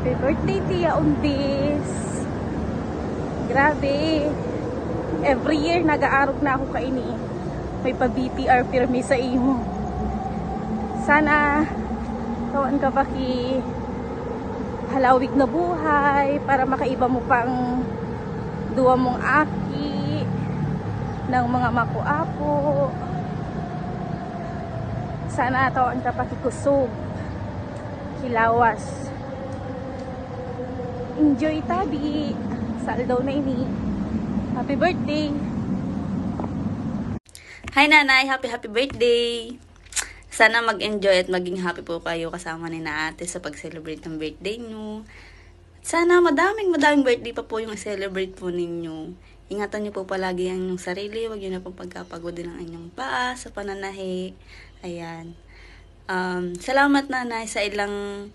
Happy birthday, Tia Undis. Grabe. Every year, nag-aarog na ako kaini. May pa-BTR pirmi sa imo. Sana, tawan ka pa ki halawig na buhay para makaiba mo pang duwa mong aki ng mga makuapo. Sana tawan ka pa kikusog. Kilawas. Enjoy tabi. Saldaw na ini. Happy birthday. Hi nanay, happy birthday. Sana mag-enjoy at maging happy po kayo kasama ni na ate sa pag-celebrate ng birthday nyo. Sana madaming birthday pa po yung celebrate po ninyo. Ingatan nyo po palagi ang inyong sarili. Huwag nyo na pong pagkapagodin ang inyong paa sa pananahi. Ayan. Salamat nanay sa ilang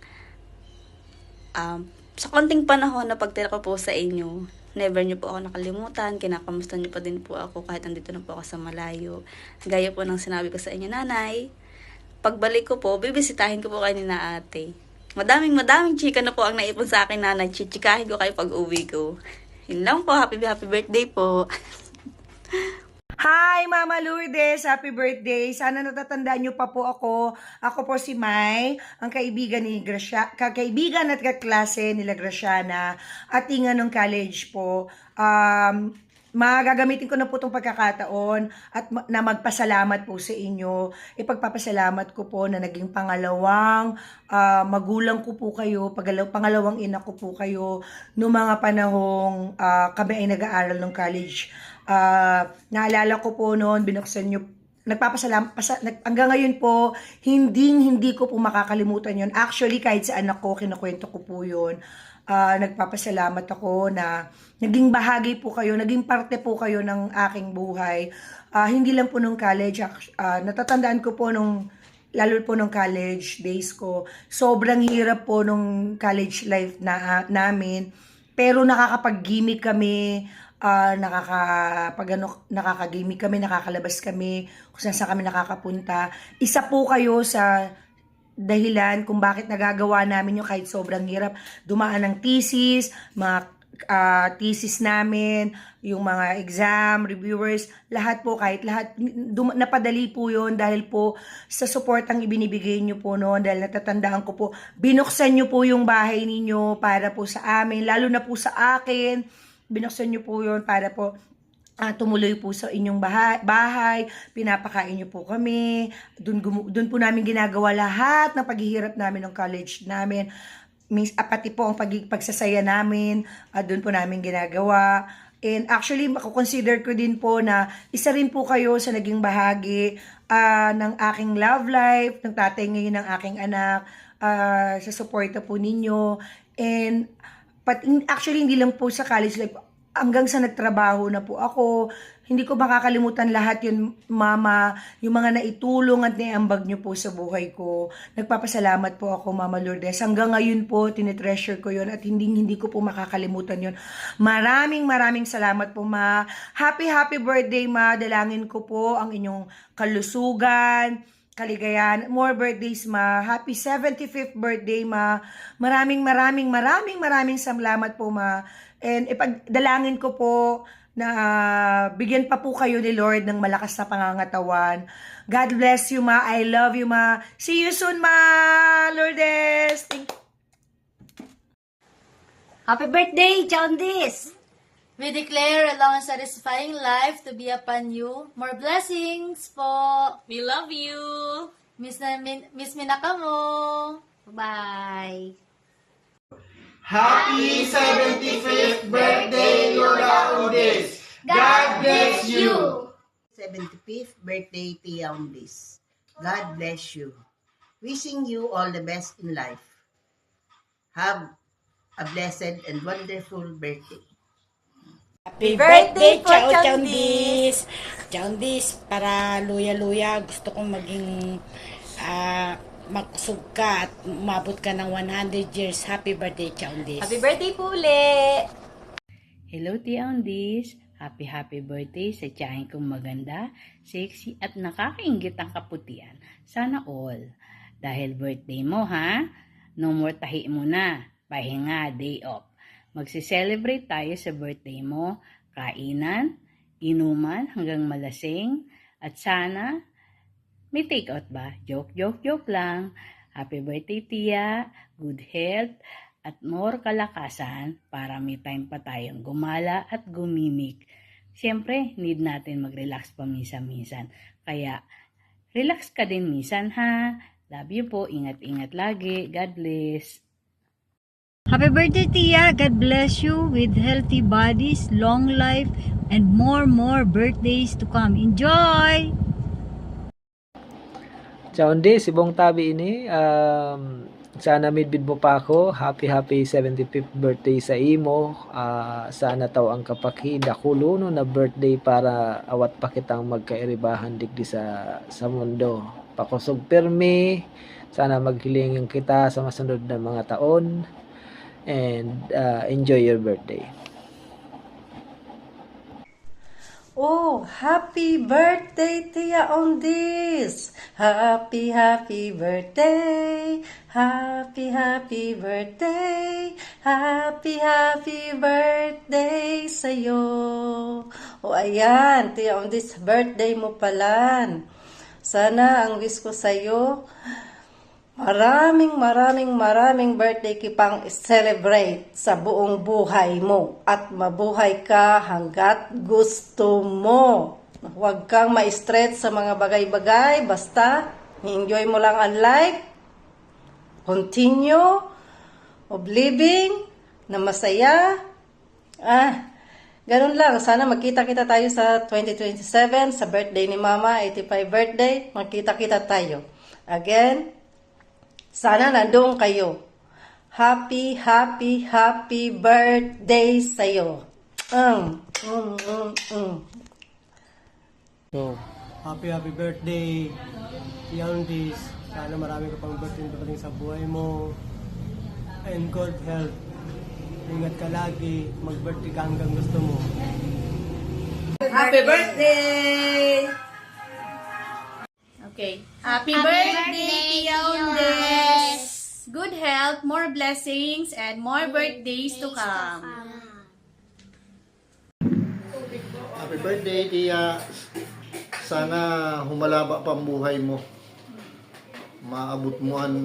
sa konting panahon na pagtira ko po sa inyo. Never nyo po ako nakalimutan. Kinakamusta nyo pa din po ako kahit nandito na po ako sa malayo. Gaya po ng sinabi ko sa inyo, nanay. Pagbalik ko po, bibisitahin ko po kayo ni na ate. Madaming chika na po ang naipon sa akin, nanay. Chichikahin ko kayo pag uwi ko. Yun lang po. Happy birthday po. Hi, Mama Lourdes! Happy birthday! Sana natatandaan niyo pa po ako. Ako po si Mai, ang kaibigan ni kaibigan at kaklase nila Graciana at tinga ng college po. Magagamitin ko na po itong pagkakataon at na magpasalamat po sa inyo. Ipagpapasalamat ko po na naging pangalawang magulang ko po kayo, pangalawang ina ko po kayo noong mga panahong kami ay nag-aaral ng college. Naalala ko po noon, binuksan nyo, nagpapasalamat, hanggang ngayon po, hindi ko po makakalimutan yon. Actually, kahit sa anak ko, kinukwento ko po yun. Nagpapasalamat ako na naging bahagi po kayo, naging parte po kayo ng aking buhay. Hindi lang po nung college, natatandaan ko po lalo po nung college days ko, sobrang hirap po nung college life namin. Pero nakakapag-gimmick kami, nakakagimik kami, nakakalabas kami, kung saan kami nakakapunta. Isa po kayo sa dahilan kung bakit nagagawa namin yung kahit sobrang hirap. Dumaan ng thesis, mga thesis namin, yung mga exam, reviewers, lahat po, kahit lahat, napadali po yun dahil po sa support ang ibinibigay nyo po noon, dahil natatandaan ko po, binuksan nyo po yung bahay ninyo para po sa amin, lalo na po sa akin, binuksan nyo po yun para po tumuloy po sa inyong bahay, pinapakain nyo po kami, dun po namin ginagawa lahat ng paghihirap namin ng college namin, pati po ang pagsasaya namin, dun po namin ginagawa. And actually, makukonsider ko din po na isa rin po kayo sa naging bahagi ng aking love life, ng tatay ngayon ng aking anak, sa suporta po ninyo. And actually, hindi lang po sa college life, hanggang sa nagtrabaho na po ako, hindi ko makakalimutan lahat yun, Mama, yung mga naitulong at naiambag nyo po sa buhay ko. Nagpapasalamat po ako, Mama Lourdes. Hanggang ngayon po, tinitreasure ko yun at hindi ko po makakalimutan yun. Maraming salamat po, Ma. Happy birthday, Ma. Dalangin ko po ang inyong kalusugan, kaligayahan, more birthdays, Ma. Happy 75th birthday, Ma. Maraming salamat po, Ma. And ipagdalangin ko po na bigyan pa po kayo ni Lord ng malakas na pangangatawan. God bless you, Ma. I love you, Ma. See you soon, Ma. Lourdes. Thank you. Happy birthday, Jaundice! We declare a long and satisfying life to be upon you. More blessings po. We love you. Miss Minaka mo. Bye. Happy 75th birthday, Lola Undis! God bless you! 75th birthday, Tia Undis. God bless you. Wishing you all the best in life. Have a blessed and wonderful birthday. Happy birthday po, Jaundice! Jaundice, para luya-luya, gusto kong maging makusog ka at umabot ka ng 100 years. Happy birthday, Jaundice! Happy birthday po ulit! Hello, Tia Undis. Happy birthday sa tiyahin kong maganda, sexy at nakakaingit ang kaputian. Sana all. Dahil birthday mo, ha? No more tahi mo na. pahinga, day off. Magsi-celebrate tayo sa birthday mo, kainan, inuman hanggang malasing, at sana may take out ba? Joke lang. Happy birthday, Tia. Good health at more kalakasan para may time pa tayong gumala at gumimik. Siyempre, need natin mag-relax pa minsan-minsan. Kaya, relax ka din minsan ha. Love you po. Ingat-ingat lagi. God bless. Happy birthday, Tia. God bless you with healthy bodies, long life, and more birthdays to come. Enjoy! Chaundi, si Bong Tabi ini, sana midbid mo pa ako. Happy 75th birthday sa imo. Sana taw ang kapakida kulo na birthday para awat pa kitang magkairibahan digdi sa mundo. Pakusog pirmi. Sana maghilingin kita sa masunod na mga taon. And enjoy your birthday. Oh, happy birthday, Tia Ondis! Happy birthday! Happy birthday! Happy birthday sa'yo! O ayan, Tia Ondis, birthday mo pala. Sana ang wish ko sa'yo, maraming birthday kipang celebrate sa buong buhay mo at mabuhay ka hanggat gusto mo. Huwag kang ma-stress sa mga bagay-bagay, basta enjoy mo lang ang life. Continue of living na masaya. Ganun lang. Sana magkita-kita tayo sa 2027 sa birthday ni Mama, 85 birthday. Magkita-kita tayo. Again, sana nandoon kayo. Happy birthday sa'yo. So, Happy birthday, Yandis. Sana marami ka pang birthday pagdating sa buhay mo. And good health. Ingat ka lagi. Mag-birthday ka hanggang gusto mo. Happy birthday! Okay. Happy birthday, Yondes! Good health, more blessings, and more birthdays to come. Happy birthday, Tia. Sana humalaba pa ang buhay mo. Maabot mo ang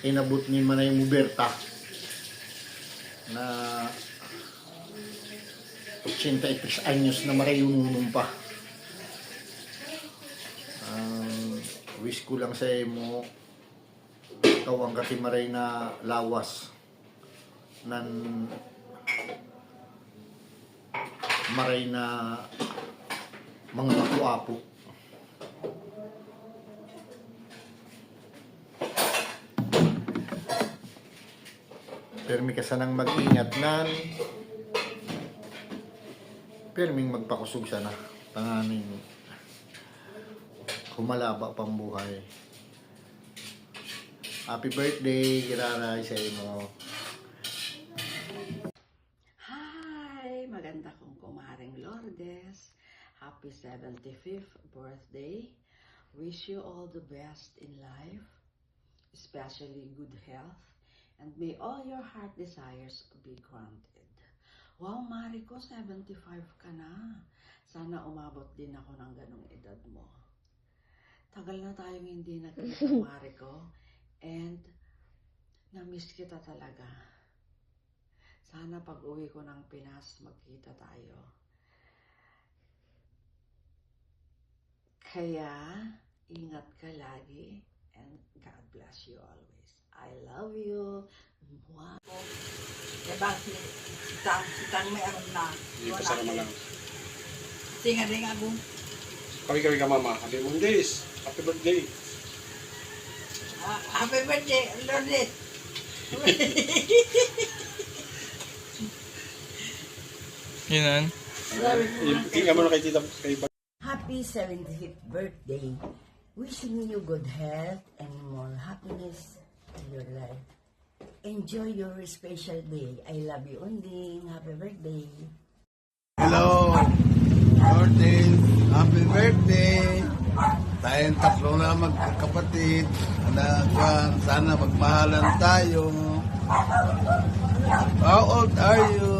inabot ni Manay Muberta na 83 anyos na marayununong pa. Wish ko lang sa mo ikaw ang katimaray na lawas nan maray na mga kapuapo. Permi ka sanang mag-ingat nan perming magpakusog sana panganing humalaba pang buhay. Happy birthday, Kiraray, sa imo. Hi! Maganda kong kumaring Lourdes. Happy 75th birthday. Wish you all the best in life, especially good health, and may all your heart desires be granted. Wow, Mariko, 75 ka na. Sana umabot din ako ng ganong edad mo. Tagal na tayong hindi nakita, Mariko. And, na-miss kita talaga. Sana pag uwi ko ng Pinas, magkita tayo. Kaya, ingat ka lagi. And God bless you always. I love you. Mwah. Diba, si Tan may aram na. Hindi pa sarama lang. Tinga-ring ako. Kami ka, Mama. Happy Mondays. Happy birthday. Happy birthday, Lourdes. Yun Tingnan mo na kay Tita. Happy 75th birthday. Wishing you good health and more happiness in your life. Enjoy your special day. I love you, Unding. Happy birthday. Hello, Lourdes. Happy birthday. Tayong tatlo na magkakapatid. Sana magmahalan tayo. How old are you?